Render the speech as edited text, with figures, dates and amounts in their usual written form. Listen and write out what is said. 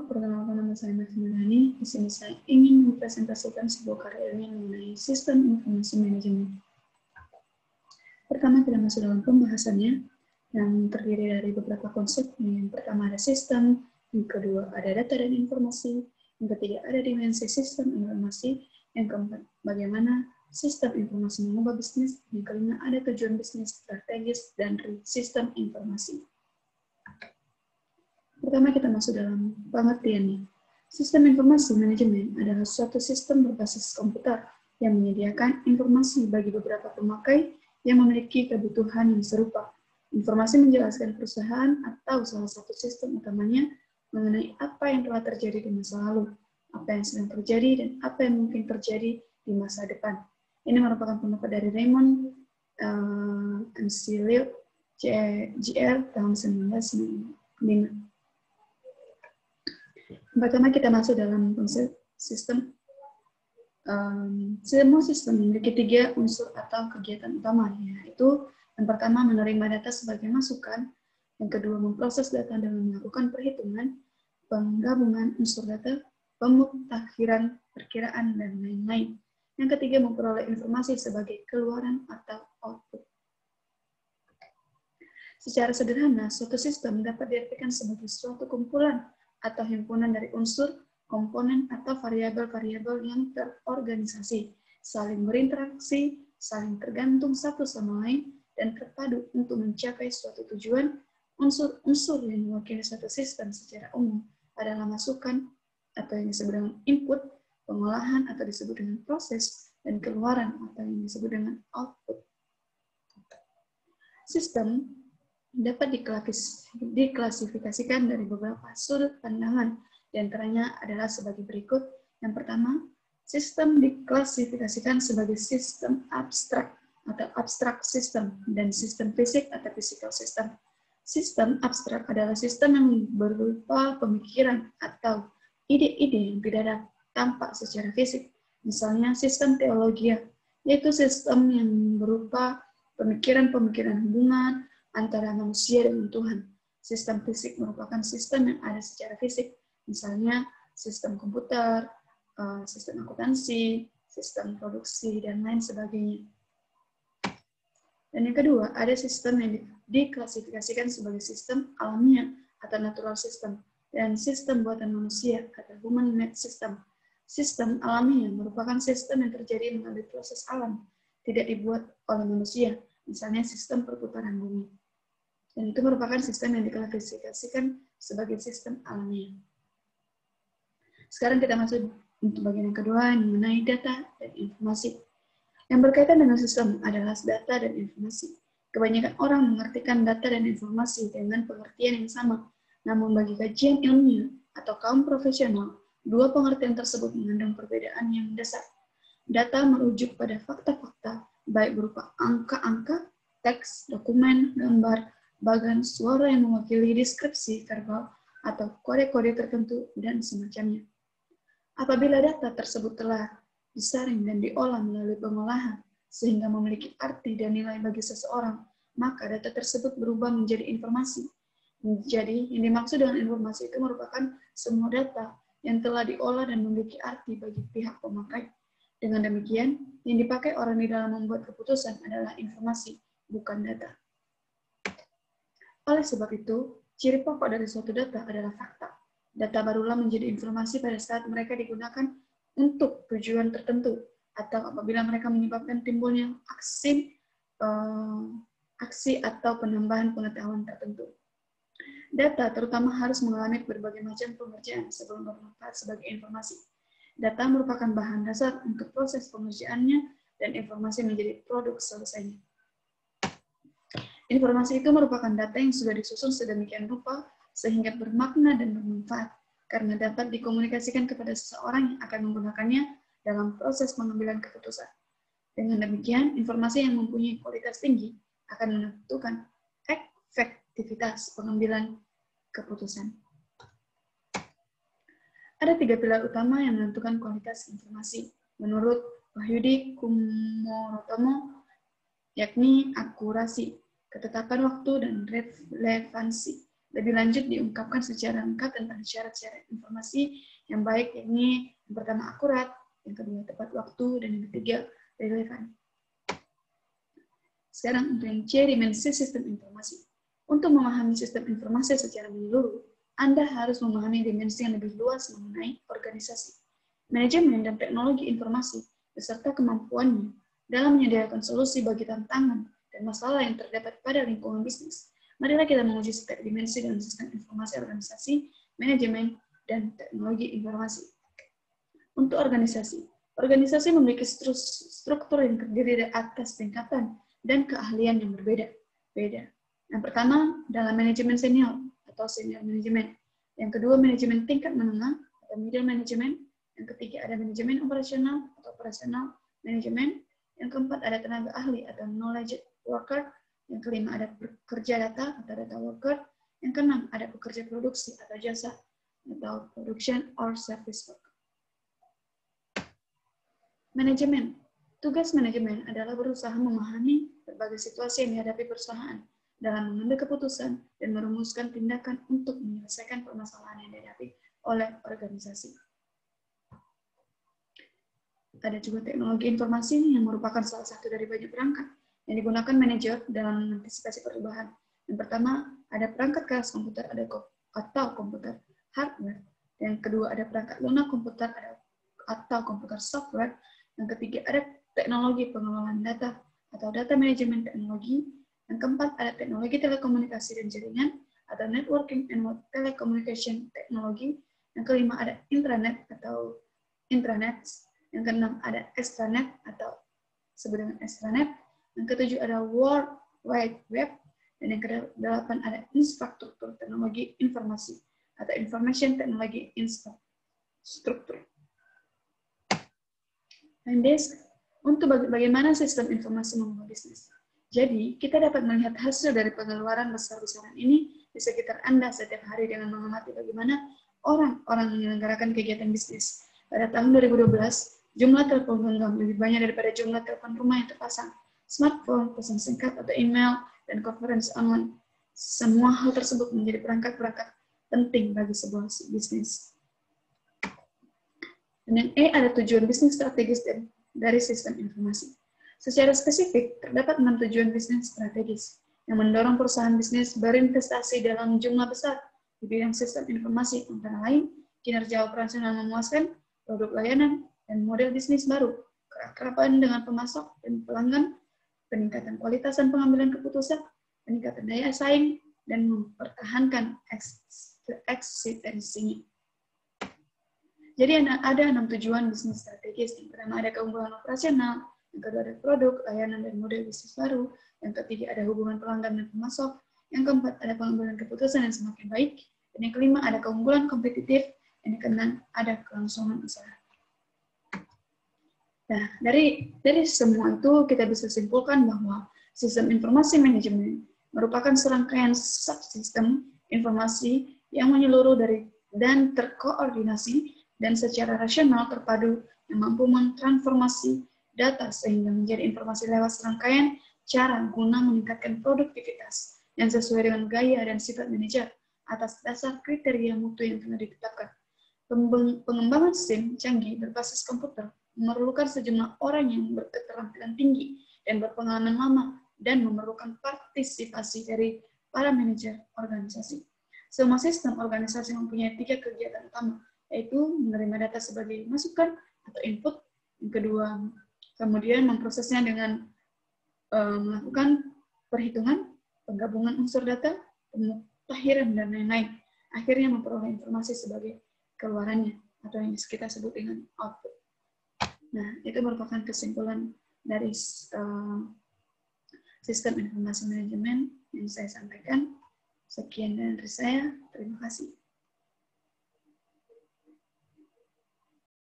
perkenalkan nama saya Melani. Di sini saya ingin mempresentasikan sebuah karya ilmiah mengenai sistem informasi manajemen. Pertama, kita masuk dalam pembahasannya yang terdiri dari beberapa konsep. Yang pertama ada sistem, yang kedua ada data dan informasi, yang ketiga ada dimensi sistem informasi, yang keempat bagaimana sistem informasi mengubah bisnis, yang kelima ada tujuan bisnis, strategis, dan sistem informasi. Pertama kita masuk dalam pengertiannya. Sistem informasi manajemen adalah suatu sistem berbasis komputer yang menyediakan informasi bagi beberapa pemakai yang memiliki kebutuhan yang serupa. Informasi menjelaskan perusahaan atau salah satu sistem utamanya mengenai apa yang telah terjadi di masa lalu, apa yang sedang terjadi, dan apa yang mungkin terjadi di masa depan. Ini merupakan pendapat dari Raymond McCulloch, JR, tahun 1995. Pertama kita masuk dalam konsep sistem. Semua sistem memiliki 3 unsur atau kegiatan utama, yaitu yang pertama menerima data sebagai masukan, yang kedua memproses data dengan melakukan perhitungan, penggabungan unsur data, pemutakhiran, perkiraan, dan lain-lain. Yang ketiga memperoleh informasi sebagai keluaran atau output. Secara sederhana, suatu sistem dapat diartikan sebagai suatu kumpulan atau himpunan dari unsur, komponen, atau variabel-variabel yang terorganisasi, saling berinteraksi, saling tergantung satu sama lain, dan terpadu untuk mencapai suatu tujuan. Unsur-unsur yang mewakili suatu sistem secara umum adalah masukan atau yang disebut dengan input, pengolahan atau disebut dengan proses, dan keluaran atau yang disebut dengan output. Sistem dapat diklasifikasikan dari beberapa sudut pandangan, di antaranya adalah sebagai berikut. Yang pertama, sistem diklasifikasikan sebagai sistem abstrak atau abstrak system dan sistem fisik atau physical system. Sistem abstrak adalah sistem yang berupa pemikiran atau ide-ide yang tidak tampak secara fisik. Misalnya sistem teologi, yaitu sistem yang berupa pemikiran-pemikiran hubungan antara manusia dengan Tuhan. Sistem fisik merupakan sistem yang ada secara fisik, misalnya sistem komputer, sistem akuntansi, sistem produksi, dan lain sebagainya. Dan yang kedua, ada sistem yang diklasifikasikan sebagai sistem alamiah atau natural system, dan sistem buatan manusia atau human-made system. Sistem alamiah merupakan sistem yang terjadi melalui proses alam, tidak dibuat oleh manusia, misalnya sistem perputaran bumi. Dan itu merupakan sistem yang diklasifikasikan sebagai sistem alamiah. Sekarang kita masuk untuk bagian yang kedua, yang mengenai data dan informasi. Yang berkaitan dengan sistem adalah data dan informasi. Kebanyakan orang mengartikan data dan informasi dengan pengertian yang sama, namun bagi kajian ilmiah atau kaum profesional, dua pengertian tersebut mengandung perbedaan yang mendasar. Data merujuk pada fakta-fakta, baik berupa angka-angka, teks, dokumen, gambar, bagan suara yang mewakili deskripsi verbal atau kode-kode tertentu, dan semacamnya. Apabila data tersebut telah disaring dan diolah melalui pengolahan sehingga memiliki arti dan nilai bagi seseorang, maka data tersebut berubah menjadi informasi. Jadi, yang dimaksud dengan informasi itu merupakan semua data yang telah diolah dan memiliki arti bagi pihak pemakai. Dengan demikian, yang dipakai orang di dalam membuat keputusan adalah informasi, bukan data. Oleh sebab itu, ciri pokok dari suatu data adalah fakta. Data barulah menjadi informasi pada saat mereka digunakan untuk tujuan tertentu, atau apabila mereka menyebabkan timbulnya aksi atau penambahan pengetahuan tertentu. Data terutama harus mengalami berbagai macam pengerjaan sebelum bermanfaat sebagai informasi. Data merupakan bahan dasar untuk proses pengerjaannya, dan informasi menjadi produk selesainya. Informasi itu merupakan data yang sudah disusun sedemikian rupa sehingga bermakna dan bermanfaat, karena dapat dikomunikasikan kepada seseorang yang akan menggunakannya dalam proses pengambilan keputusan. Dengan demikian, informasi yang mempunyai kualitas tinggi akan menentukan efektivitas pengambilan keputusan. Ada 3 pilar utama yang menentukan kualitas informasi menurut Wahyudi Kumarotomo, yakni akurasi, ketetapan waktu, dan relevansi. Lebih lanjut diungkapkan secara lengkap tentang syarat-syarat informasi yang baik, yakni yang pertama akurat, yang kedua tepat waktu, dan yang ketiga relevan. Sekarang untuk yang C, dimensi sistem informasi. Untuk memahami sistem informasi secara menyeluruh, Anda harus memahami dimensi yang lebih luas mengenai organisasi, manajemen, dan teknologi informasi, beserta kemampuannya dalam menyediakan solusi bagi tantangan dan masalah yang terdapat pada lingkungan bisnis. Marilah kita menguji setiap dimensi dalam sistem informasi organisasi, manajemen, dan teknologi informasi. Untuk organisasi, organisasi memiliki struktur yang terdiri dari atas tingkatan dan keahlian yang berbeda-beda. Yang pertama, dalam manajemen senior atau senior manajemen. Yang kedua, manajemen tingkat menengah atau middle management. Yang ketiga, ada manajemen operasional atau operasional manajemen. Yang keempat, ada tenaga ahli atau knowledge worker. Yang kelima, ada pekerja data atau data worker. Yang keenam, ada pekerja produksi atau jasa atau production or service worker. Manajemen. Tugas manajemen adalah berusaha memahami berbagai situasi yang dihadapi perusahaan dalam mengambil keputusan dan merumuskan tindakan untuk menyelesaikan permasalahan yang dihadapi oleh organisasi. Ada juga teknologi informasi yang merupakan salah satu dari banyak perangkat yang digunakan manajer dalam mengantisipasi perubahan. Yang pertama, ada perangkat keras komputer atau komputer hardware. Yang kedua, ada perangkat lunak komputer atau komputer software. Yang ketiga, ada teknologi pengelolaan data atau data manajemen teknologi. Yang keempat, ada teknologi telekomunikasi dan jaringan atau networking and telecommunication technology. Yang kelima, ada intranet atau intranet. Yang keenam, ada extranet atau disebut dengan extranet. Yang ketujuh, ada World Wide Web. Dan yang kedelapan, ada infrastruktur teknologi informasi atau information technology infrastruktur. Dan untuk bagaimana sistem informasi membuat bisnis. Jadi, kita dapat melihat hasil dari pengeluaran besar-besaran ini di sekitar Anda setiap hari dengan mengamati bagaimana orang-orang menyelenggarakan kegiatan bisnis. Pada tahun 2012, jumlah telepon genggam lebih banyak daripada jumlah telepon rumah yang terpasang. Smartphone, pesan singkat atau email, dan konferensi online. Semua hal tersebut menjadi perangkat-perangkat penting bagi sebuah bisnis. Dan yang E, ada tujuan bisnis strategis dari sistem informasi. Secara spesifik, terdapat 6 tujuan bisnis strategis yang mendorong perusahaan bisnis berinvestasi dalam jumlah besar di bidang sistem informasi, antara lain kinerja operasional memuaskan, produk layanan, dan model bisnis baru, keakraban dengan pemasok dan pelanggan, peningkatan kualitas dan pengambilan keputusan, peningkatan daya saing, dan mempertahankan eksistensinya. Jadi ada 6 tujuan bisnis strategis. Yang pertama, ada keunggulan operasional. Yang kedua, ada produk, layanan, dan model bisnis baru. Yang ketiga, ada hubungan pelanggan dan pemasok. Yang keempat, ada pengambilan keputusan yang semakin baik. Dan yang kelima, ada keunggulan kompetitif. Dan yang keenam, ada kelangsungan usaha. Nah, dari semua itu kita bisa simpulkan bahwa sistem informasi manajemen merupakan serangkaian subsistem informasi yang menyeluruh dan terkoordinasi dan secara rasional terpadu yang mampu mentransformasi data sehingga menjadi informasi lewat serangkaian cara guna meningkatkan produktivitas yang sesuai dengan gaya dan sifat manajer atas dasar kriteria mutu yang telah ditetapkan. Pengembangan sistem canggih berbasis komputer memerlukan sejumlah orang yang berketerampilan tinggi dan berpengalaman lama dan memerlukan partisipasi dari para manajer organisasi. Semua sistem organisasi mempunyai 3 kegiatan utama, yaitu menerima data sebagai masukan atau input, yang kedua, kemudian memprosesnya dengan melakukan perhitungan, penggabungan unsur data, pemutahiran, dan lain-lain. Akhirnya memperoleh informasi sebagai keluarannya, atau yang kita sebut dengan output. Nah, itu merupakan kesimpulan dari sistem informasi manajemen yang saya sampaikan. Sekian dari saya. Terima kasih.